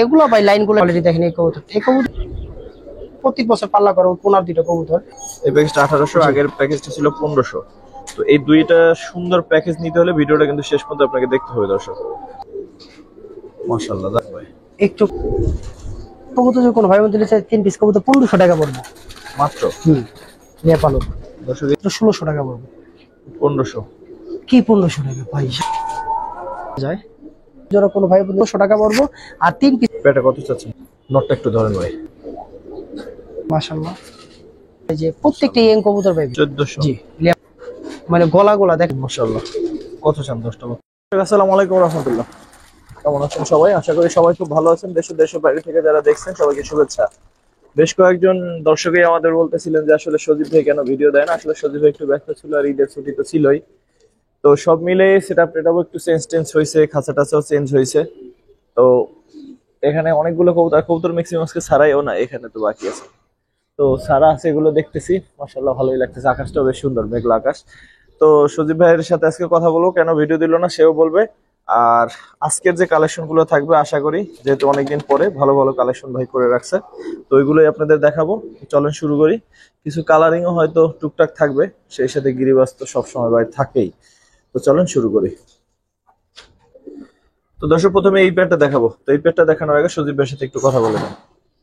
এগুলো ভাই লাইনগুলো অলরেডি দেখেন। এই কবুতর প্রতি বছর পাল্লা করো 15-2টা কবুতর। এই প্যাকেজটা 1800, আগের প্যাকেজটা ছিল 1500। তো এই দুইটা সুন্দর প্যাকেজ নিতে হলে ভিডিওটা কিন্তু শেষ পর্যন্ত আপনাকে দেখতে হবে দর্শক। মাশাআল্লাহ ভাই, একটু কবুতর যদি কোনো ভাই বন্ধু নিতে চায় 3 পিস কবুতর 1500 টাকা পড়বে মাত্র। নেপাল দর্শক 1600 টাকা পড়বে। 1500 কি 1500 টাকা ভাই যায়? যারা কোনো ভাই বন্ধু 100 টাকা পড়বো। আর 3 পিস পেটা কত চাচ্ছেন? নটটা একটু ধরেন ভাই। মাশাআল্লাহ, এই যে প্রত্যেকটা ইয়ং কবুতর ভাই 1400। জি, মানে গলা দেখেন মাশাআল্লাহ। কত চান? 10টা। আসসালামু আলাইকুম রাহমাতুল্লাহ। কেমন আছেন সবাই? আশা করি সবাই খুব ভালো আছেন। দেশের বাইরে থেকে যারা দেখছেন সবাইকে শুভেচ্ছা। বেশ কয়েকজন দর্শকই আমাদের বলতেছিলেন যে আসলে সজীব ভাই কেন ভিডিও দেয় না। আসলে সজীব ভাই একটু ব্যস্ত ছিল, আর ঈদের ছুটি তো ছিলই। তো সব মিলে সেটআপটাও একটু চেঞ্জ হয়েছে, খাঁচাটাও চেঞ্জ হয়েছে। তো এখানে অনেকগুলো কবুতর ম্যাক্সিমাম আজকে ছাড়াইও না, এখানে তো বাকি আছে। তো সারা আছে, এগুলো দেখতেছি, মাশাআল্লাহ ভালোই লাগতেছে। আকাশটাও বেশ সুন্দর, মেঘলা আকাশ। তো সজীব ভাইয়ের সাথে আজকে কথা বলবো, কেন ভিডিও দিল না সেও বলবে। আর আজকের যে কালেকশন গুলো থাকবে, আশা করি যেহেতু অনেকদিন পরে ভালো ভালো কালেকশন ভাই করে রাখছে, তো ওইগুলোই আপনাদের দেখাবো। চলেন শুরু করি। কিছু কালারিংও হয়তো টুকটাক থাকবে, সেই সাথে গিরিবাজ তো সবসময় ভাই থাকেই। তো চলেন শুরু করি। তো দর্শক প্রথমে এই প্যাডটা দেখাবো। তো এই প্যাডটা দেখানোর আগে সজীব ভাইয়ের সাথে একটু কথা বলে নেন।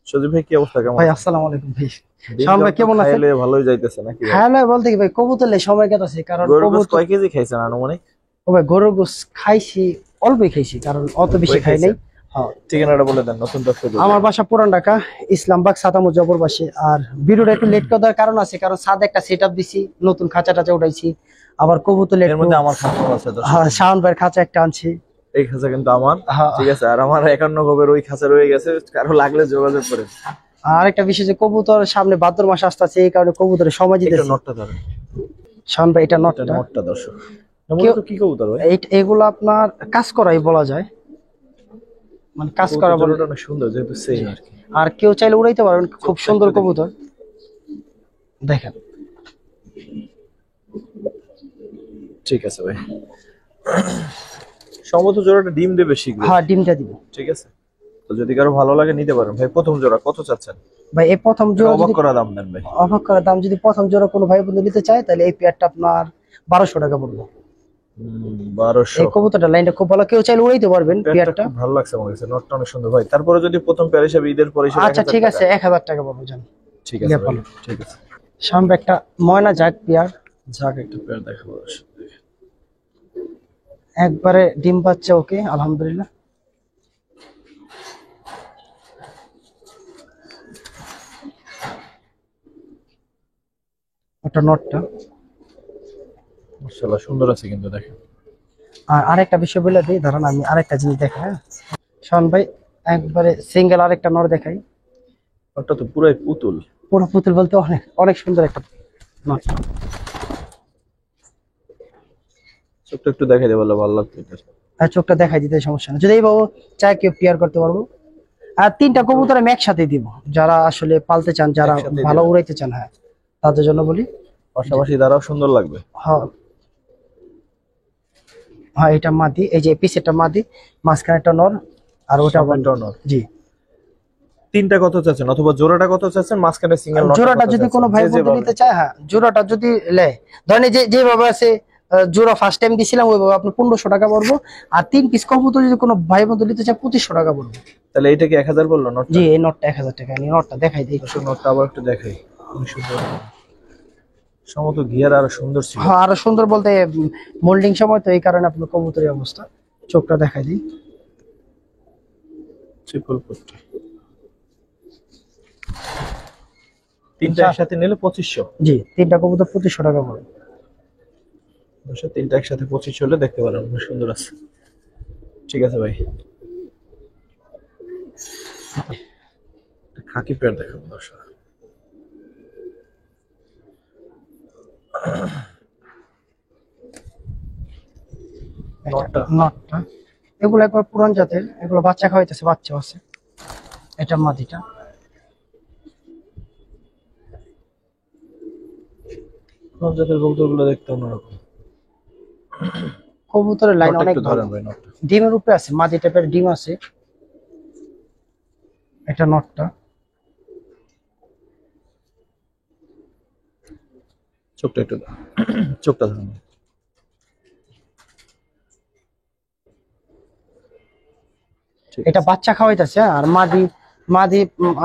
সজীব ভাই কি অবস্থা, কেমন ভাই? আছেন? আসসালামু আলাইকুম ভাই। দিন শাওন ভাই কাল তো কেমন আছেন? খাইলে ভালোই যাইতেছে নাকি ভাই? হ্যাঁ না বলতে কি ভাই, কবুতর লাই সময় কাটাচ্ছে, কারণ গরুর গোশত কবুতর কয় কেজি খাইছেন আনুমানিক? ও ভাই গরুর গোশত খাইছি, অল্পই খাইছি, কারণ অত বেশি খাই নাই। হ্যাঁ, ঠিকানাটা বলে দেন নতুন দর্শক। আমার বাসা পুরান ঢাকা, ইসলামবাগ সাতামু জবর পাশে। আর ভিডিওটা একটু লেট করার কারণ আছে, কারণ সাদা একটা সেটআপ দিছি, নতুন খাঁচা টাচা উঠাইছি, আবার কবুতর লেট। এর মধ্যে আমার খাঁচা আছে দর্শক। হ্যাঁ, শাওন ভাইয়ের খাঁচা একটা আনছি। এই খাঁচা কিন্তু আমার, হ্যাঁ। ঠিক আছে। আর আমার 51 গবের ওই খাঁচা রয়ে গেছে, কারো লাগলে যোগাযোগ করে। আর একটা বিষয় যে কবুতর সামনে ভাদ্র মাস আসতেছে, এই কারণে কবুতরের সময় একটু দিতেছি। নটটা ধরেন। শাওন ভাই এটা নটটা। নটটা দর্শক মূলত কি কবুতর ভাই? এগুলো আপনার কাজ করাই বলা যায়, মানে কাজ করা বলে। কবুতরটা অনেক সুন্দর, যেহেতু সেম আর কি। আর কেউ চাইলে উড়াইতে পারবেন, খুব সুন্দর কবুতর দেখেন। ঠিক আছে ভাই। সম্ভবত জোড়াটা ডিম দেবে শীঘ্রই। হ্যাঁ, ডিমটা দিব। ঠিক আছে, তো যদি কারো ভালো লাগে নিতে পারেন ভাই। প্রথম জোড়া কত চাচ্ছেন ভাই এই প্রথম জোড়া অবাক যদি করা দাম দেন ভাই। অবাক করার দাম, যদি প্রথম জোড়া কোনো ভাই বন্ধু নিতে চায় তাহলে এই পেয়ারটা আপনার 1200 টাকা পড়বে। 1200। এই কবুতরটা লাইনটা খুব ভালো, কেউ চাইলে উড়াইতে পারবেন পেয়ারটা। খুব ভালো লাগছে আমার কাছে, নটটা অনেক সুন্দর ভাই। তারপরে যদি প্রথম পেয়ার হিসেবে ঈদের পরে হিসেবে আচ্ছা ঠিক আছে, 1000 টাকা পড়বে জান। ঠিক আছে ভাই, ঠিক আছে। সামনে একটা ময়না জাগ পেয়ার, যাক একটা পেয়ার দেখাবো। একবারে ডিম পাচ্ছে, ওকে আলহামদুলিল্লাহ। ওটা নটটা মাশাআল্লাহ সুন্দর আছে কিন্তু দেখেন। আর আরেকটা বিষয় বলে দিই, ধরেন আমি আরেকটা জিনিস দেখাই। হ্যাঁ শাওন ভাই, একবারে সিঙ্গেল আরেকটা নর দেখাই। ওটা তো পুরাই পুতুল। পুরো পুতুল বলতে অনেক অনেক সুন্দর একটা নর। চোখটা একটু দেখাই দে, বলে ভালো লাগতো। আর চোখটা দেখাই দিতে সমস্যা নেই, যদি এই বাবু চায় কেউ পেয়ার করতে পারবো। আর 3টা কবুতর আমি একসাথে দিব, যারা আসলে পালতে চান, যারা ভালো উড়াইতে চান, হ্যাঁ তাদের জন্য বলি। পাশাপাশি দাঁড়াও সুন্দর লাগবে। হ্যাঁ হ্যাঁ, এটা মাদি, এই যে পিছেরটা মাদি, মাঝখানে একটা নর, আর ওটা নর। জি। 3টা কত চাচ্ছেন, অথবা জোড়াটা কত চাচ্ছেন? মাঝখানে সিঙ্গেল নট। জোড়াটা যদি কোনো ভাই বন্ধু নিতে চায়, হ্যাঁ জোড়াটা যদি লেয়, ধরেন যেভাবে আছে জোড়া ফার্স্ট টাইম দিছিলাম ওইভাবে আপনি 1500 টাকা পড়বো। আর 3 পিস কবুতর যদি কোনো ভাই বন্ধু নিতে চায় 2500 টাকা পড়বে। তাহলে এটা কি 1000 বললো নট? জি, এই নটটা 1000 টাকা। আমি নটটা দেখাই দিই, নটটা আবার একটু দেখাই। অনেক সুন্দর, সম্ভবত গিয়ার আরো সুন্দর ছিল। হ্যাঁ আরো সুন্দর বলতে মোল্ডিং সময় তো, এই কারণে আপনার কবুতরের অবস্থা। চোখটা দেখাই দিই, ট্রিপল পট্টি। 3টা একসাথে নিলে 2500। জি 3টা কবুতর 2500 টাকা পড়বে। 3টা একসাথে 2500 হলে দেখতে পারেন, অনেক সুন্দর আছে। ঠিক আছে ভাই, খাকি পেয়ার দেখাবো দর্শক। নটটা এগুলো একবার পুরান জাতের, এগুলো বাচ্চা খাওয়াইতেছে, বাচ্চা আছে। এটা মাদিটা। পুরান জাতের কবুতরগুলো দেখতে অন্যরকম। কবুতরের লাইন অনেক ভালো। ধরেন ভাই নটটা। ডিমের উপরে আছে, মাদি টাইপের ডিম আছে। এটা নটটা। চোখটা একটু চোখটা ধরুন। ঠিক এটা আছে। বাচ্চা খাওয়াইতেছে, আর মাদি মাদি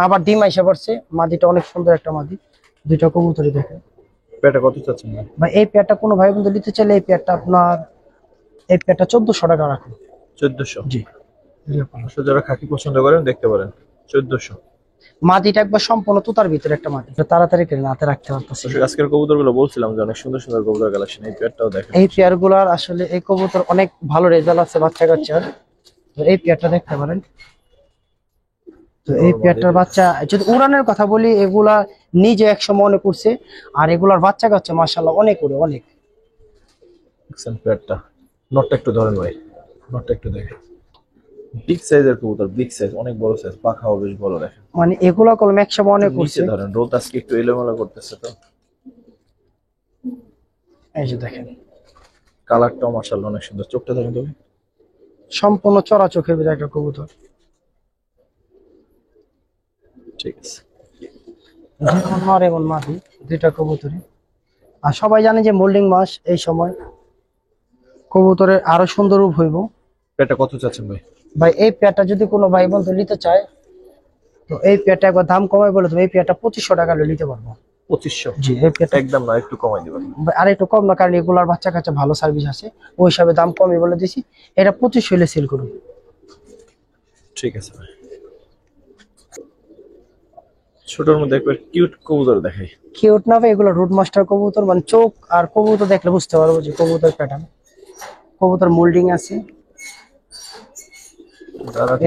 আবার ডিম আইসা পড়ছে। মাদিটা অনেক সুন্দর একটা মাদি। দুইটা কবুতরই দেখেন পেয়ারটা কত চাচ্ছেন ভাই? ভাই। এই পেয়ারটা কোনো ভাই বন্ধু নিতে চাইলে এই পেয়ারটা আপনার, এই পেয়ারটা 1400 টাকা রাখুন। 1400। জি। অবশ্য যারা খাকি পছন্দ করেন দেখতে পারেন। 1400। মাদিটা একবার সম্পূর্ণ তুতার ভিতরে একটা মাদি, এটা তাড়াতাড়ি কিনে হাতে রাখতে পারতেছি। দর্শক আজকের কবুতর গুলো বলছিলাম যে অনেক সুন্দর সুন্দর কবুতর কালেকশন, এই পেয়ারটাও দেখেন। এই পেয়ার গুলার আসলে এই কবুতর অনেক ভালো রেজাল্ট আছে বাচ্চা কাচ্চার। তো এই পেয়ারটা দেখতে পারেন। তো এই পেয়ারটার বাচ্চা যদি উড়ানের কথা বলি, এগুলা নিজে 100 মনে করছে, আর এগুলার বাচ্চা কাচ্চা মাশাআল্লাহ অনেক উড়ে, অনেক। দেখছেন পেয়ারটা? নটটা একটু ধরেন ভাই, নটটা একটু দেখেন। বিগ সাইজের কবুতর, বিগ সাইজ, অনেক বড় সাইজ, পাখাও বেশ বড় দেখেন। মানে এগুলা কলম 100 মনে নিচে করছে। ধরেন, রোদ আজকে একটু এলোমেলো করতেছে তো। এই যে দেখেন কালারটাও মাশাআল্লাহ অনেক সুন্দর। চোখটা ধরেন তো ভাই। সম্পূর্ণ চড়া চোখের ভিতরে একটা কবুতর। ঠিক আছে। যেমন নর এমন মাদি, দুইটা কবুতরই। আর সবাই জানে যে মোল্ডিং মাস, এই সময় কবুতরের আরো সুন্দর রূপ হইব। পেয়ারটা কত চাচ্ছেন ভাই? ভাই এই পেয়ারটা যদি কোনো ভাই বন্ধু নিতে চায়, তো এই পেয়ারটা একবার দাম কমাই বলে তুমি এই পেয়ারটা 2500 টাকা হলে নিতে পারবো। 2500? জি, এই পেয়ারটা একদম না, একটু কমাই দিবেন। আর একটু কম না, কারণ এগুলার বাচ্চা কাচ্চা ভালো সার্ভিস আছে, ওই হিসাবে দাম কমই বলে দিছি। এটা 2500 হলে সেল করুন। ঠিক আছে ভাই। ছোটর মধ্যে একবার কিউট কবুতর দেখাই। কিউট না ভাই, এগুলো রুট মাস্টার কবুতর, মানে চোখ আর কবুতর দেখলে বুঝতে পারবো যে কবুতর প্যাটার্ন, কবুতর মোল্ডিং আছে।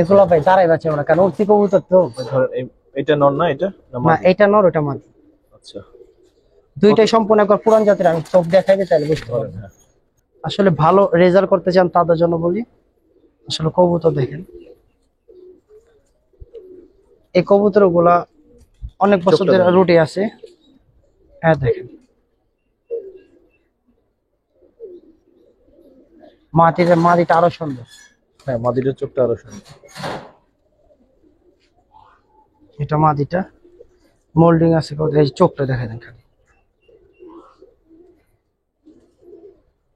এগুলো ভাই দাঁড়াই বাচ্চা ওরা, কারণ উঠতি কবুতর তো। ধরেন এটা নর না, এটা না না, মাদি? এটা নর, ওটা মাদি। আচ্ছা। দুইটাই সম্পূর্ণ একবার পুরান জাতের, আমি চোখ দেখাই দিই তাহলে বুঝতে ধরেন, পারবেন। হ্যাঁ। আসলে ভালো রেজাল্ট করতে চান তাদের জন্য বলি, আসলে কবুতর দেখেন। এই কবুতর গুলা অনেক বছর ধরে রুটে আছে। হ্যাঁ দেখেন, মাটিটা আরো সুন্দর। হ্যাঁ, মাদিটার চোখটা আরো সুন্দর। এটা মাদিটা মোল্ডিং আছে, এই চোখটা দেখা দেন খালি।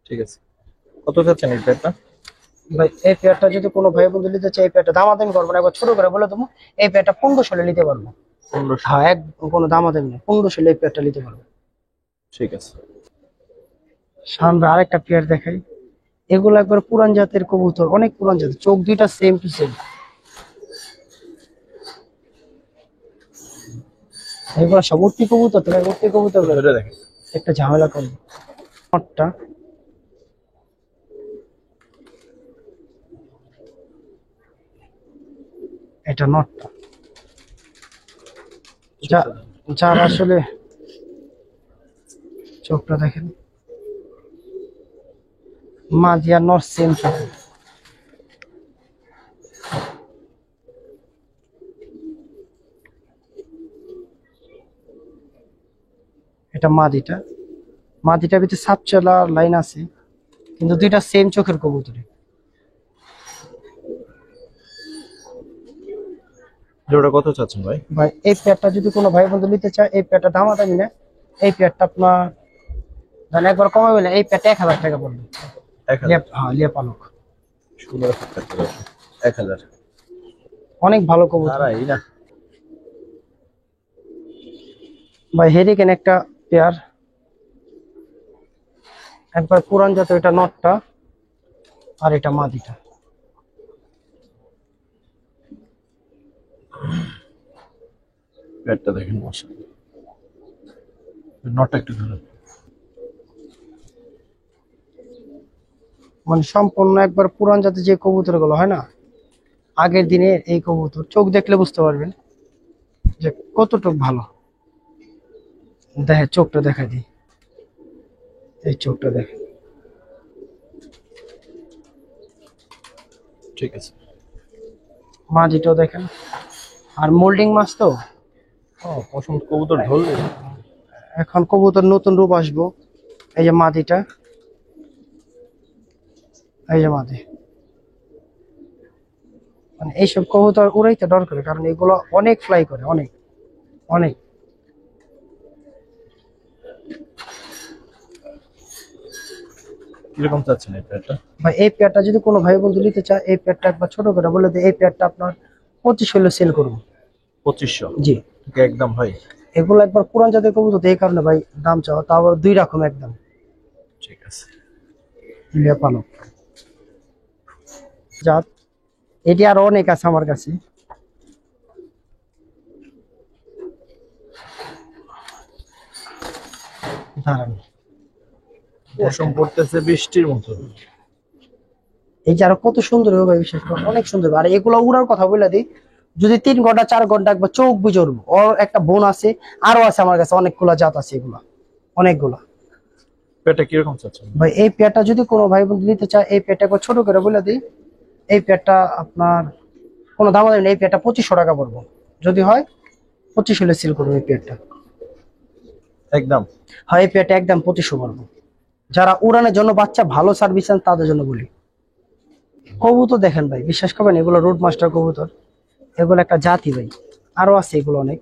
ঠিক আছে। কত চাচ্ছেন এই পেয়ারটা? ভাই এই পেয়ারটা যদি কোনো ভাই বন্ধু নিতে চাই, এই পেয়ারটা দামাদামি করবো না, একবার ছোট করে বলে দেবো। এই পেয়ারটা 1500 হলে নিতে পারবো। 1500? হ্যাঁ, এক কোনো দামাদামি নেই, 1500 হলে এই পেয়ারটা নিতে পারবো। ঠিক আছে। সামনে আরেকটা পেয়ার দেখাই। এগুলো একবার পুরান জাতের কবুতর, অনেক পুরান জাতের, চোখ দুইটা সেম টু সেম। এগুলো সব উঠতি কবুতর, তো উঠতি কবুতর ধরে দেখেন। একটা ঝামেলা করবে। নটটা, এটা নটটা। যার আসলে চোখটা দেখেন, মাঝি আর নর সেম চোখ। এটা মাদিটার ভিতরে সাপচলা লাইন আছে, কিন্তু দুইটা সেম চোখের কবুতর। জোড়া কত চাচ্ছেন ভাই? ভাই এই পেয়ারটা যদি কোনো ভাই বন্ধু নিতে চায়, এই পেয়ারটা দামাদামি না। এই পেয়ারটা আপনার ধরেন একবার কমাবে না, এই পেয়ারটা 1000 টাকা পড়বে। 1000? হ্যাঁ, লিয়া পালক। সুন্দর একটা পেয়ার। 1000? অনেক ভালো কবুতর দাঁড়াই না। ভাই। হেরিকেন একটা পেয়ার, একবার পুরান জাত, এটা নটটা আর এটা মাদিটা। পেয়ারটা দেখেন মাশাআল্লাহ। নটটা একটু ধরুন। মানে সম্পূর্ণ একবার পুরান জাতের যে কবুতর গুলো হয় না, আগের দিনে এই কবুতর, চোখ দেখলে বুঝতে পারবেন যে কতটুকু ভালো। দেখে চোখটা দেখা দিই, এই চোখটা দেখে। ঠিক আছে। মাদিটাও দেখেন, আর মোল্ডিং মাছ তো পছন্দ কবুতর ধরলে। এখন কবুতর নতুন রূপ আসবো। এই যে মাদিটা, এই যে মাদি, মানে এইসব কবুতর উড়াইতে ডর করে, কারণ এগুলো অনেক ফ্লাই করে, অনেক অনেক। কিরকম চাচ্ছেন এই পেয়ারটা? ভাই এই পেয়ারটা যদি কোনো ভাই বন্ধু নিতে চায়, এই পেয়ারটা একবার ছোট করে বলে দিই, এই পেয়ারটা আপনার 25 হলে সেল করবো। 2500 জি, একদম ভাই। এগুলো একবার পুরান জাতের কবুতর তো এই কারণে ভাই দাম চাওয়া, তাও আবার 2 রকম একদম। ঠিক আছে। লিয়া পালক জাত, এটি আরো অনেক আছে আমার কাছে। দাঁড়ান, মৌসুম পড়তেছে বৃষ্টির মতো। এই যে আরো কত সুন্দর হবে ভাই, বিশেষ করে অনেক সুন্দর হবে। আর এগুলো উড়ার কথা বলে দিই, যদি 3 ঘন্টা 4 ঘন্টা একবার চোখ বুজে উড়বো। ওর একটা বোন আছে, আরো আছে আমার কাছে অনেকগুলা জাত আছে, এগুলা অনেকগুলা। পেয়ারটা কিরকম চাচ্ছেন? ভাই এই পেয়ারটা যদি কোনো ভাই বন্ধু নিতে চায়, এই পেয়ারটা একবার ছোট করে বলে দিই, এই পেয়ারটা আপনার কোনো দাম দেবেন, এই পেয়ারটা 2500 টাকা পড়বো। যদি হয় 25 হলে সেল করবো এই পেয়ারটা। একদম। হয় এই পেয়ারটা একদম 2500 পড়বো। যারা উড়ানের জন্য বাচ্চা ভালো সার্ভিস চান তাদের জন্য বলি। কবুতর দেখেন ভাই, বিশ্বাস করবেন এগুলো রোড মাস্টার কবুতর, এগুলো একটা জাতি ভাই। আরো আছে এগুলো অনেক।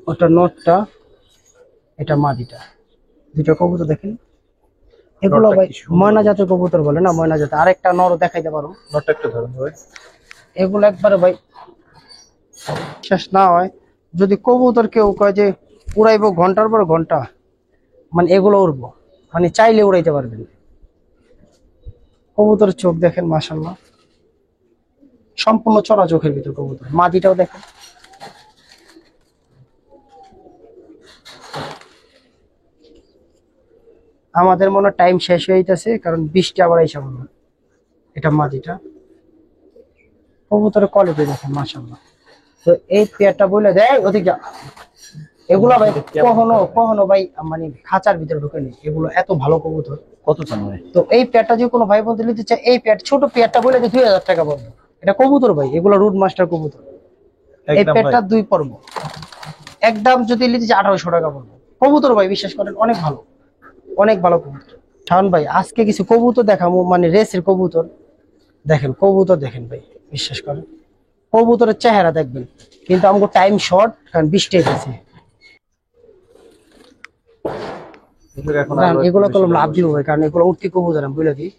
ওটা নটটা, এটা মাদিটা, দুটো কবুতর দেখেন। এগুলো নটটা ভাই কি সুন্দর। ময়না জাতের কবুতর বলে না, ময়না জাতের। আরেকটা নর দেখাইতে পারো, নটটা একটু ধরুন ভাই। এগুলো একবারে ভাই শেষ না হয়। যদি কবুতর কেউ কয় যে উড়াইবো ঘন্টার পর ঘন্টা, মানে এগুলো উড়বো, মানে চাইলে উড়াইতে পারবেন। কবুতরের চোখ দেখেন মাশাআল্লাহ, সম্পূর্ণ চড়া চোখের ভিতর কবুতর। মাদিটাও দেখেন। আমাদের মনে টাইম শেষ হয়ে যাইতেছে, কারণ বৃষ্টি আবার আইসা বলবো। এটা মাদিটা, কবুতরের কোয়ালিটি দেখেন মাশাআল্লাহ। তো এই পেয়ারটা বলে দেয় ওদিক যা, এগুলো ভাই কখনো কখনো ভাই মানে খাঁচার ভিতরে ঢুকে নেই, এগুলো এত ভালো কবুতর। কত চান ভাই? তো এই পেয়ারটা যদি কোনো ভাই বন্ধু নিতে চায়, এই পেয়ার ছোট পেয়ারটা বলে যে 2000 টাকা পড়বে। এটা কবুতর ভাই, এগুলো রুট মাস্টার কবুতর। এই একদম ভাই। পেয়ারটা 2 পড়বো একদম, যদি নিতে চায় 1800 টাকা পড়বে। কবুতর ভাই বিশ্বাস করেন অনেক ভালো, অনেক ভালো কবুতর। শাওন ভাই আজকে কিছু কবুতর দেখাবো, মানে রেসের কবুতর দেখেন। কবুতর দেখেন ভাই, বিশ্বাস করেন কবুতরের চেহারা দেখবেন। কিন্তু আমাকে টাইম শর্ট, কারণ বৃষ্টি হয়েছে। এখন না, আরো এগুলো একটু করলাম বেশি লাভ লাভ দিব হবে। ভাই, কারণ এগুলো উঠতি কবুতর আমি বলে দিই।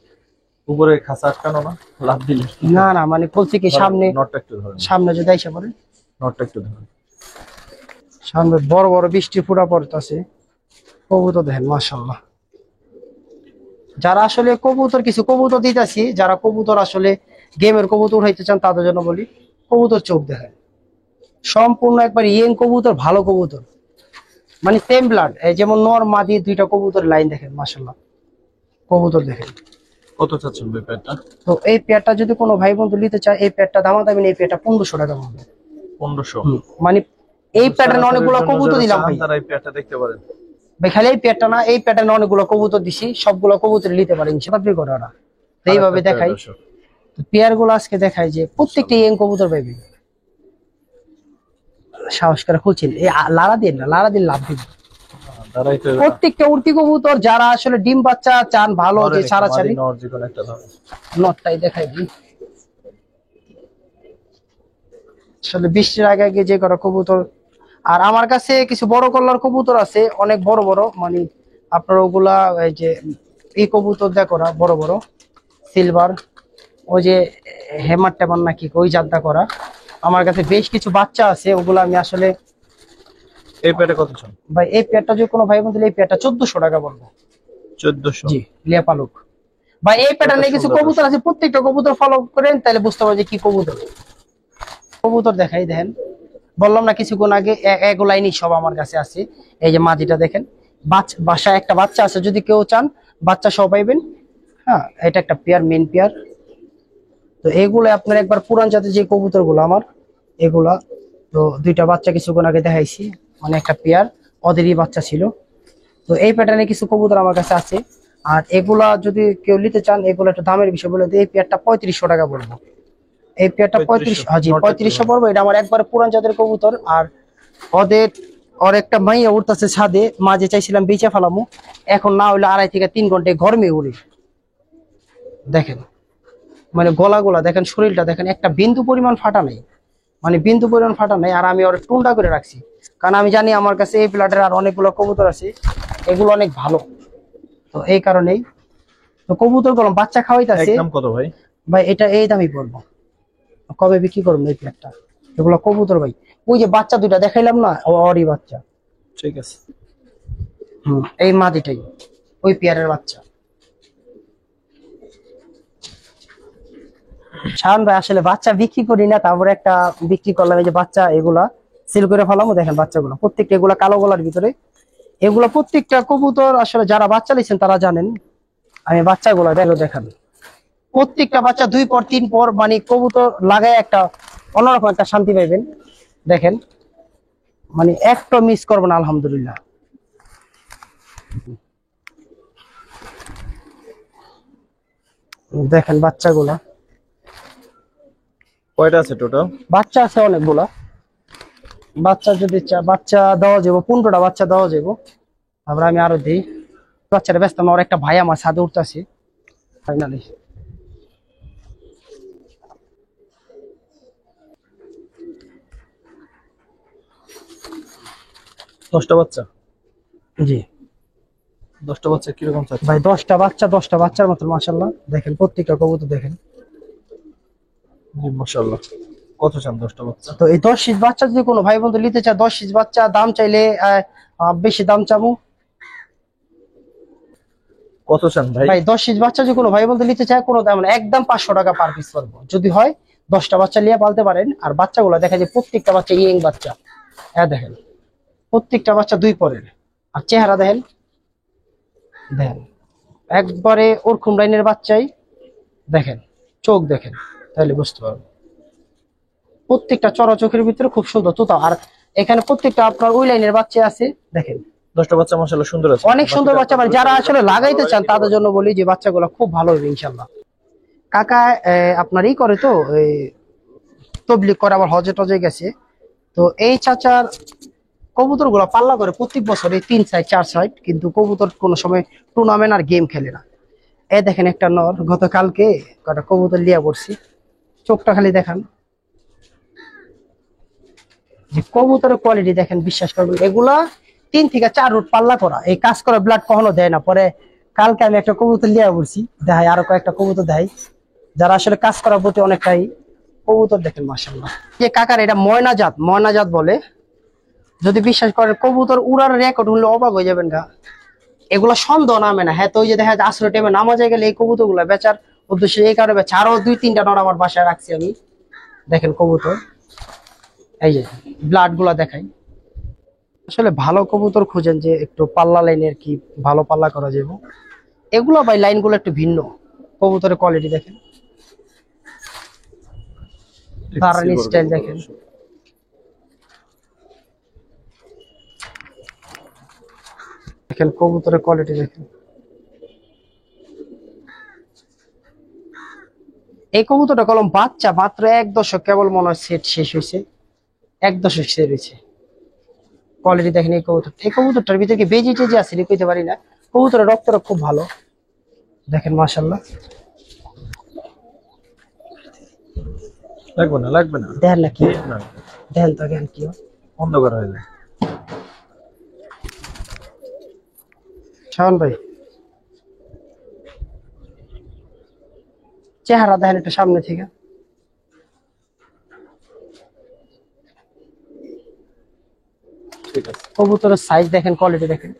উপরে খাঁচা আটকানো না, লাভ দিলে। না না, মানে বলছি কি সামনে, নটটা একটু ধরুন। সামনে যদি আইসা পড়ে, নটটা একটু ধরুন। সামনে বড় বড় বৃষ্টি ফুটা পড়তেছে। কবুতর দেখেন মাশাআল্লাহ। যারা আসলে কবুতর, কিছু কবুতর দিতেছি, যারা কবুতর আসলে গেমের কবুতর উঠাইতে চান তাদের জন্য বলি, কবুতর চোখ দেখেন সম্পূর্ণ একবার ইয়েং কবুতর, ভালো কবুতর, মানে সেম ব্লাড। এই যেমন নর মাদি দুইটা কবুতর লাইন দেখেন মাশাআল্লাহ। কবুতর দেখেন। কত চাচ্ছেন ভাই পেয়ারটা? তো এই পেয়ারটা যদি কোনো ভাই বন্ধু নিতে চায়, এই পেয়ারটা দামাদামি নেই, এই পেয়ারটা 1500 টাকা পড়বে। 1500। মানে এই প্যাটার্নে অনেকগুলো কবুতর দিলাম ভাই। তারা এই পেয়ারটা দেখতে পারেন ভাই খালি এই পেয়ারটা না, এই প্যাটার্নে অনেকগুলো কবুতর দিছি, সবগুলো কবুতর নিতে পারেন ইনশাআল্লাহ। আপনি করে ওরা তো এইভাবে দেখাই। তো পেয়ার গুলো আজকে দেখাই যে প্রত্যেকটা ইয়েং কবুতর পাইবে। সাহস করে খুঁজছেন এই লারা দিন না, লারা দিন লাভ দিন। তারাই তো প্রত্যেকটা উড়তি কবুতর যারা আসলে ডিম বাচ্চা চান ভালো, যে ছাড়া ছাড়ি, নর যে কোনো একটা ধরুন। নটটাই দেখাই দিই। আসলে বৃষ্টির আগে আগে যে করা কবুতর। আর আমার কাছে কিছু বড় কল্লার কবুতর আছে, অনেক বড় বড়, মানে আপনার ওগুলা এই যে এই কবুতর দেখো না, বড় বড় সিলভার, ওই যে হেমার টেমার নাকি ওই জাতটা করা। আমার কাছে বেশ কিছু বাচ্চা আছে, ওগুলো আমি আসলে। এই পেয়ারটা কত চান ভাই এই পেয়ারটা যদি কোনো ভাই বন্ধু, এই পেয়ারটা 1400 টাকা পড়বে। 1400। জি, লিয়া পালক ভাই। এই প্যাটার্নে কিছু কবুতর আছে, প্রত্যেকটা কবুতর ফলো করেন তাহলে বুঝতে পারবেন যে কি কবুতর। কবুতর দেখাই দেখেন, বললাম না কিছুক্ষণ আগে, এক লাইনই সব আমার কাছে আছে। এই যে মাদিটা দেখেন, বাসায় একটা বাচ্চা আছে, যদি কেউ চান বাচ্চা সহ পাইবেন। হ্যাঁ, এটা একটা পেয়ার, মেন পেয়ার। তো এগুলো আপনার একবার পুরান জাতের যে কবুতর গুলো আমার, এগুলা তো দুইটা বাচ্চা কিছুক্ষণ আগে দেখাইছি, মানে একটা পেয়ার, ওদেরই বাচ্চা ছিল। তো এই প্যাটার্নে কিছু কবুতর আমার কাছে আছে। আর এগুলা যদি কেউ নিতে চান, এগুলো একটা দামের বিষয় বলে দিই, এই পেয়ারটা 3500 টাকা পড়বো। এই পেয়ারটা 3500, জি 3500 পড়বো। এটা আমার একবার পুরান জাতের কবুতর। আর ওদের ওর একটা মাইয়া উঠতেছে ছাদে, মাঝে চাইছিলাম বেচে ফেলামু, এখন না হইলে 2.5 থেকে 3 ঘন্টায় গরমে উড়ে। দেখেন মানে গলা দেখেন, শরীরটা দেখেন, একটা বিন্দু পরিমাণ ফাটা নেই, মানে বিন্দু পরিমাণ ফাটা নেই। আর আমি ওর টুন্ডা করে রাখছি, কারণ আমি জানি আমার কাছে এই প্লাটের আর অনেকগুলো কবুতর আছে, এগুলো অনেক ভালো। তো এই কারণেই তো কবুতর গুলো বাচ্চা খাওয়াইতেছে। একদম কত ভাই? ভাই এটা এই দামই পড়বো, কবে বিক্রি করবো এই প্লেটটা? এগুলো কবুতর ভাই, ওই যে বাচ্চা দুইটা দেখাইলাম না, ওরই বাচ্চা। ঠিক আছে। এই মাদিটাই ওই পেয়ারের বাচ্চা। শাওন ভাই আসলে বাচ্চা বিক্রি করি না, তারপরে একটা বিক্রি করলাম, এই যে বাচ্চা এগুলা সিল করে ফেলামো। দেখেন বাচ্চাগুলো প্রত্যেকটা, এগুলা কালো গলার ভিতরে, এগুলো প্রত্যেকটা কবুতর আসলে যারা বাচ্চা নিয়েছেন তারা জানেন। আমি বাচ্চাগুলো দেখান, প্রত্যেকটা বাচ্চা 2 পর 3 পর, মানে কবুতর লাগায় একটা অন্যরকম একটা শান্তি পাইবেন। দেখেন মানে একটা মিস করবো না আলহামদুলিল্লাহ। দেখেন বাচ্চাগুলা, কয়টা আছে টোটাল? বাচ্চা আছে অনেকগুলা। বাচ্চা যদি বাচ্চা দেওয়া যাবো, 15টা বাচ্চা দেওয়া যাবো। তারপরে আমি আরো দিই বাচ্চাটা, ব্যস্ত আমার একটা ভাই আমার ছাদে উঠতেছি ফাইনালি। 10টা বাচ্চা? জি 10টা বাচ্চা কিরকম চাচ্ছে ভাই, 10টা বাচ্চার মতো মাশাআল্লাহ। দেখেন প্রত্যেকটা কবুতর দেখেন। জি মাশাআল্লাহ। কত চান 10টা বাচ্চা? তো এই 10 পিস বাচ্চা যদি কোনো ভাই বন্ধু নিতে চায়, 10 পিস বাচ্চা দাম চাইলে বেশি দাম চাবো। কত চান ভাই? ভাই 10 পিস বাচ্চা যদি কোনো ভাই বন্ধু নিতে চায়, কোনো দাম না, একদম 500 টাকা পার পিস পড়বো। যদি হয় 10টা বাচ্চা নিয়ে পালতে পারেন। আর বাচ্চাগুলো দেখা যায় প্রত্যেকটা বাচ্চা ইয়ং বাচ্চা, দেখেন প্রত্যেকটা বাচ্চা 2 পরের। আর চেহারা দেখেন, দেখেন একবারে ওরকম লাইনের বাচ্চাই। দেখেন চোখ দেখেন, তাহলে বুঝতে পারবেন। প্রত্যেকটা চড়া চোখের ভিতরে খুব সুন্দর তোতা। আর এখানে প্রত্যেকটা আপনার ওই লাইনের বাচ্চা আছে। দেখেন 10টা বাচ্চা মাশাআল্লাহ সুন্দর আছে, অনেক সুন্দর বাচ্চা। মানে যারা আসলে লাগাইতে চান তাদের জন্য বলি যে বাচ্চাগুলো খুব ভালো হবে ইনশাল্লাহ। কাকা আপনার ই করে তো তবলিগ করে, আবার হজে টজে গেছে। তো এই চাচার কবুতর গুলা পাল্লা করে প্রত্যেক বছর, এই 3 সাইড 4 সাইড, কিন্তু কবুতর কোনো সময় টুর্নামেন্ট আর গেম খেলে না। দেখেন একটা নর গতকালকে কটা কবুতর লিয়া পড়ছি, চোখটা খালি দেখান, যে কবুতরের কোয়ালিটি দেখেন, বিশ্বাস করবেন এগুলা 3 থেকে 4 রুট পাল্লা করা, এই কাজ করা ব্লাড কখনো দেয় না। পরে কালকে আমি একটা কবুতর লিয়া পড়ছি, দেখাই আরো কয়েকটা কবুতর দেখাই, যারা আসলে কাজ করার প্রতি অনেকটাই। কবুতর দেখেন মাশাআল্লাহ। যে কাকার এটা ময়নাজাত বলে, যদি বিশ্বাস করেন কবুতর উড়ার রেকর্ড হলে অবাক হয়ে যাবেন গা। এগুলো সন্দেহ নামে না। হ্যাঁ, তো ওই যে দেখা যায় আসলে টাইমে নামাজে গেলে এই কবুতর গুলা বেচার উদ্দেশ্যে এই কারণে বেচা। আরো 2-3টা নর আমার বাসায় রাখছি আমি। দেখেন কবুতর, এই যে ব্লাড গুলা দেখাই। আসলে ভালো কবুতর খুঁজেন যে একটু পাল্লা লাইনের, কি ভালো পাল্লা করা যাবে, এগুলো ভাই লাইন গুলো একটু ভিন্ন। কবুতরের কোয়ালিটি দেখেন, দাঁড়ানি স্টাইল দেখেন। দেখেন কবুতরের কোয়ালিটি দেখেন। এই কবুতরটা কলম বাচ্চা মাত্র 1 দশক, কেবল মনে হয় সেট শেষ হয়েছে, 1 দশক সেট হয়েছে। কোয়ালিটি দেখেন এই কবুতরটার ভিতরে কি বেজি টেজি আছে কইতে পারি না। কবুতরের রক্তটা খুব ভালো, দেখেন মাশাআল্লাহ। লাগবে না দেখেন না কি, না দেখেন তো জ্ঞান কি অন্ধকার হয়ে যায়। শাওন ভাই চেহারা দেখেন একটু সামনে থেকে। ঠিক আছে। কবুতরের সাইজ দেখেন, কোয়ালিটি দেখেন।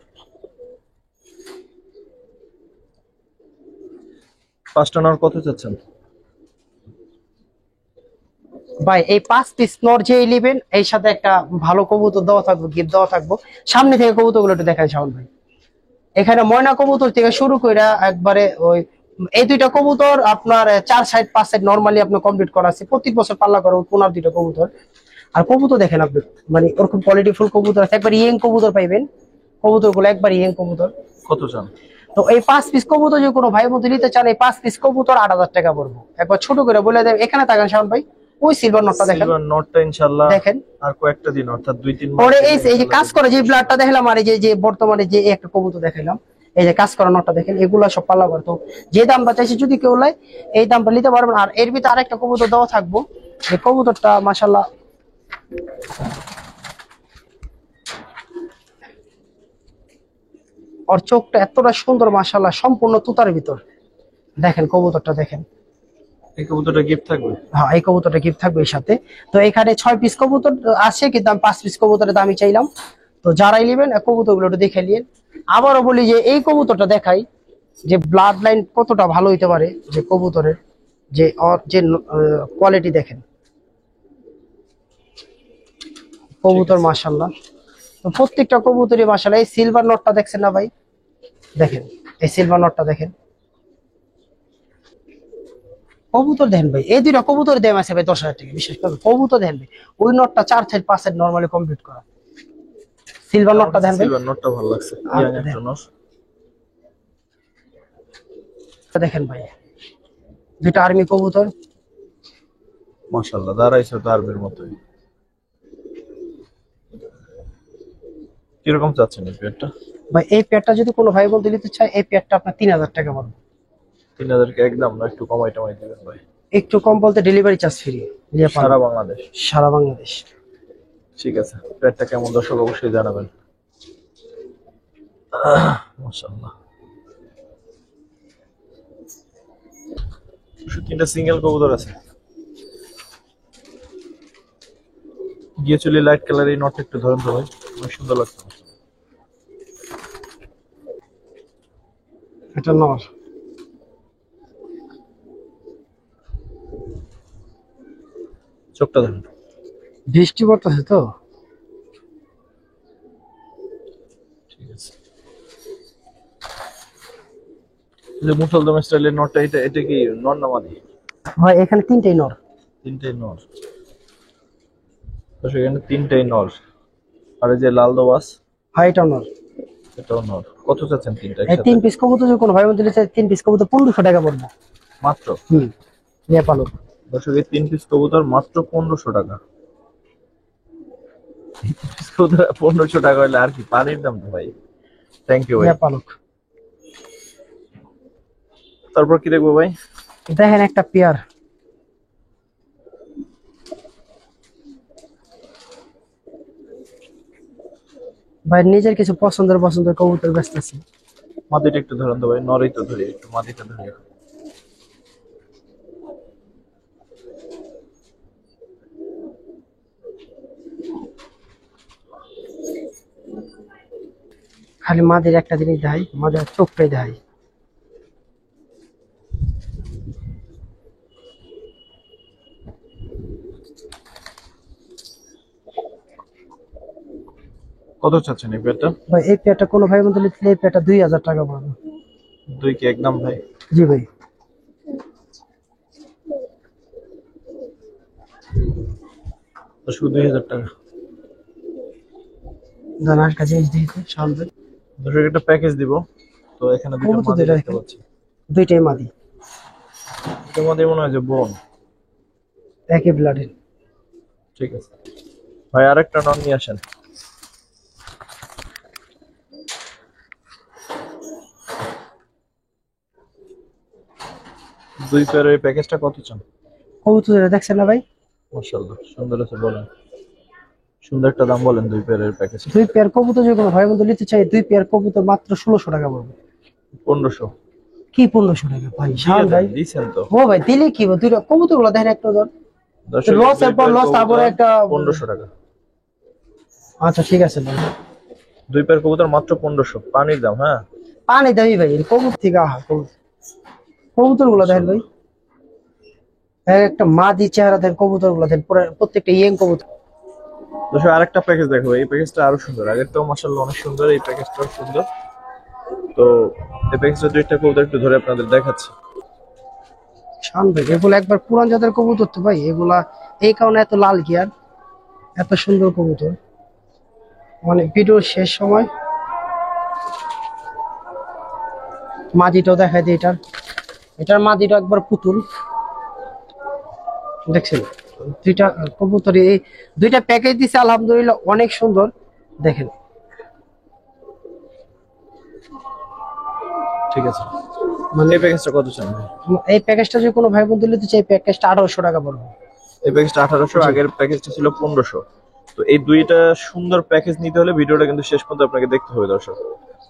5টা নর কত চাচ্ছেন ভাই? এই 5 পিস নর যে নেবেন, এই সাথে একটা ভালো কবুতর দেওয়া থাকবে, গিফট দেওয়া থাকবো। সামনে থেকে কবুতর গুলো একটু দেখায় শাওন ভাই। এখানে ময়না কবুতর থেকে শুরু করে একবারে ওই এই 2টা কবুতর আপনার 4 সাইড 5 সাইড নরমালি আপনার কমপ্লিট করা আছে। প্রত্যেক বছর পাল্লা করে 15-2টা কবুতর। আর কবুতর দেখেন আপনি, মানে ওরকম কোয়ালিটি ফুল কবুতর আছে। একবার ইয়েং কবুতর পাইবেন, কবুতর গুলো একবার ইয়েং কবুতর। কত চান? তো এই 5 পিস কবুতর যদি কোনো ভাই বন্ধু নিতে চান, এই 5 পিস কবুতর 8000 টাকা পড়বো। একবার ছোট করে বলে দেব। এখানে তাকান শাওন ভাই, ওই সিলভার নটটা দেখেন, সিলভার নটটা ইনশাআল্লাহ দেখেন। আর কয়েকটা দিন, অর্থাৎ 2-3 মাস পরে এই যে কাজ করে যে ব্লাডটা দেখালাম, আর এই যে বর্তমানে যে একটা কবুতর দেখাইলাম, এই যে কাজ করা নটটা দেখেন, এগুলা সব পাল্লা করে। তো যে দামটা চাইছি যদি কেউ লাই এই দামটা নিতে পারবেন। আর এর ভিতরে আরেকটা কবুতর দেওয়া থাকবো, এই কবুতরটা মাশাআল্লাহ ওর চোখটা এতটা সুন্দর মাশাআল্লাহ, সম্পূর্ণ তুতার ভিতর। দেখেন কবুতরটা দেখেন। এই কবুতরটা গিফট থাকবে? হ্যাঁ, এই কবুতরটা গিফট থাকবে এর সাথে। তো এখানে 6 পিস কবুতর আছে, কিন্তু আমি 5 পিস কবুতরের দামই চাইলাম। তো যারাই নেবেন কবুতরগুলো একটু দেখে নিন। আবারও বলি যে এই কবুতরটা দেখাই যে ব্লাড লাইন কতটা ভালো হইতে পারে, যে কবুতরের যে কোয়ালিটি দেখেন কবুতর মাশাআল্লাহ। তো প্রত্যেকটা কবুতরই মাশাআল্লাহ। এই সিলভার নটটা দেখছেন না ভাই, দেখেন এই সিলভার নটটা দেখেন। কবুতর দেখেন ভাই, এই দুইটা কবুতর দাম আছে ভাই 10,000 টাকা। বিশেষ করে কবুতর দেখেন ভাই, ওই নটটা 4-5 নরমালি কমপ্লিট করা। সিলভার নটটা দেখেন ভাই, সিলভার নটটা ভালো লাগছে, ইয়াং একটা নট। দেখেন ভাই দুইটা আর্মি কবুতর মাশাআল্লাহ, দাঁড়াইছে তো আরবের মতোই। কিরকম চাচ্ছেন এই পেয়ারটা? ভাই এই পেয়ারটা যদি কোনো ভাই বন্ধু নিতে চায়, এই পেয়ারটা আপনার 3,000 টাকা পড়বে। 3000 কে একদম না, একটু কমাই টমাই দিবেন ভাই? একটু কম বলতে ডেলিভারি চার্জ ফ্রি সারা বাংলাদেশ? সারা বাংলাদেশ। ঠিক আছে, পেয়ারটা কেমন দর্শক অবশ্যই জানাবেন। মাশাআল্লাহ, তিনটা সিঙ্গেল কবুতর আছে। গিয়ে চলি লাইট কালার, এই নটটা একটু ধরেন তো ভাই, অনেক সুন্দর লাগছে। এটা নর, চোখটা ধরেন। বৃষ্টি পড়তেছে তো। ঠিক আছে, যে মুসলদম স্টাইলের নটটা, এটা কি নর না মাদি? ভাই এখানে তিনটেই নর। তিনটাই নর। তো সেখানে তিনটাই নর। আর এই যে লাল দোবাস, ভাই এটা নর। এটাও নর। কত চাচ্ছেন তিনটা এই একসাথে? 3 পিস কবুতর যদি কোনো ভাই বন্ধু নিতে চায়, 3 পিস কবুতর 1500 টাকা পড়বে মাত্র? নেপালক। দর্শক, এই 3 পিস কবুতর মাত্র 1500 টাকা। 1500 টাকা হলে আর কি পানির দাম তো ভাই। থ্যাংক ইউ ভাই। নেপালক। তারপর কি দেখবো ভাই? দেখেন একটা পেয়ার, ভাই নিজের কিছু পছন্দের কবুতর ব্যস্ত আছে। মাদিটা একটু ধরেন তো ভাই, নরই তো ধরি, একটু মাদিটা ধরি। খালি মাদের একটা জিনিস দেখাই, মাদের চোখটাই দেখাই। কত চাচ্ছেন এই পেয়ারটা? ভাই এই পেয়ারটা কোনো ভাই বন্ধু নিতে এই পেয়ারটা 2000 টাকা পড়বে। 2 কি একদম ভাই? জি ভাই। তো শুধু 2000 টাকা। জানা একটা জিনিস দিয়েছে সামনে, দর্শক একটা প্যাকেজ দিব। তো এখানে দুটো কবুতর মাদি দুইটা দেখতে দেখেন। পাচ্ছি। দুইটাই মাদি, এটার মধ্যে মনে হয় যে বোন। একই ব্লাডের। ঠিক আছে ভাই, আরেকটা নন নিয়ে আসেন। দুই পেয়ারের এই প্যাকেজটা কত চান? কবুতর দুইটা দেখছেন না ভাই, মাশাআল্লাহ সুন্দর আছে, বলেন সুন্দর একটা দাম বলেন দুই পেয়ারের প্যাকেজ। দুই পেয়ার কবুতর যদি কোনো ভাই বন্ধু নিতে চাই, দুই পেয়ার কবুতর মাত্র 1600 টাকা পড়বে। 1500? কি 1500 টাকা ভাই? শান ভাই দিছেন তো। ও ভাই দিলে কি হবে, দুইটা কবুতর গুলো দেখেন একটা ধর। দর্শক, লস এরপর লস, তারপরে একটা 1500 টাকা। আচ্ছা ঠিক আছে ভাই, দুই পেয়ার কবুতর মাত্র 1500, পানির দাম। হ্যাঁ, পানি দামি ভাই এই কবুতর থেকে। আহা কবুতর গুলো দেখেন ভাই, একটা মাদি চেহারা দেখেন, কবুতর গুলো দেখেন প্রত্যেকটা ইয়েং কবুতর। দর্শক আরেকটা প্যাকেজ দেখো, এই প্যাকেজটা আরো সুন্দর, আগেরটাও মাশাআল্লাহ অনেক সুন্দর, এই প্যাকেজটাও সুন্দর। তো এই প্যাকেজটা দুইটা কবুতর একটু ধরে আপনাদের দেখাচ্ছি। শান ভাই এগুলো একবার পুরান জাতের কবুতর তো ভাই, এগুলা এই কারণে এত লাল গিয়ার, এত সুন্দর কবুতর। মানে ভিডিওর শেষ সময় মাদিটাও দেখাই দিই। এটার মাদিটা একবার পুতুল দেখছেন। দুইটা কবুতর, এই দুইটা প্যাকেজ দিছে আলহামদুলিল্লাহ, অনেক সুন্দর। দেখেন ঠিক আছে, মানে এই প্যাকেজটা কত চান ভাই? এই প্যাকেজটা যদি কোনো ভাই বন্ধু নিতে চাই, প্যাকেজটা 1800 টাকা পড়বে। এই প্যাকেজটা 1800, আগের প্যাকেজটা ছিল 1500। তো এই দুইটা সুন্দর প্যাকেজ নিতে হলে ভিডিওটা কিন্তু শেষ পর্যন্ত আপনাকে দেখতে হবে দর্শক।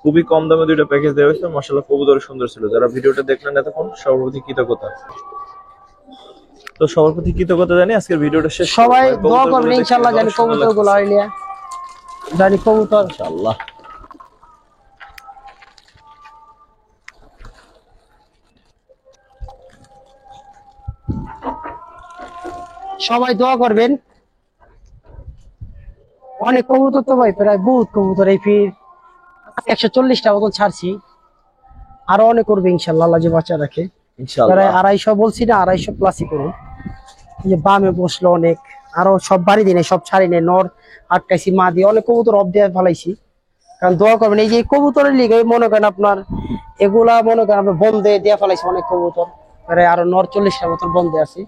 খুবই কম দামে দুইটা প্যাকেজ দেওয়া হয়েছে, মাশাআল্লাহ কবুতর সুন্দর ছিল। যারা ভিডিওটা দেখলেন এতক্ষণ সবার প্রতি কৃতজ্ঞতা। তো সবার প্রতি কৃতজ্ঞতা জানি আজকের ভিডিওটা শেষ করব। সবাই ভাই, দোয়া কবুতরগুলো করবেন দেখতে ইনশাআল্লাহ, জানি অনেক সুন্দর কবুতর গুলো লাগতেছে। হইলিয়া, জানি কবুতর। ইনশাআল্লাহ। সবাই দোয়া করবেন। অনেক কবুতর তো ভাই, প্রায় বহুত কবুতর এই ফির 140টা মতন ছাড়ছি, আরো অনেক করবে ইনশাআল্লাহ, আল্লাহ যে বাচ্চা রাখে। প্রায় ইনশাআল্লাহ। 250 বলছি না, 250 প্লাসই করুন। এই যে বামে বসলো অনেক, আরো সব বাড়ি দিনে সব ছাড়ি নেই, নর আটকাইছি, মা দিয়ে অনেক কবুতর অফ দিয়ে ফেলাইছি। কারণ দোয়া করবেন, এই যে কবুতরের লিগে মনে করেন আপনার এগুলা মনে করেন আপনার বন্ধে দিয়ে ফেলাইছি অনেক কবুতর, প্রায় আরো 40টার মতন বন্ধে আছে।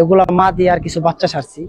এগুলা মা দিয়ে আর কিছু বাচ্চা ছাড়ছি।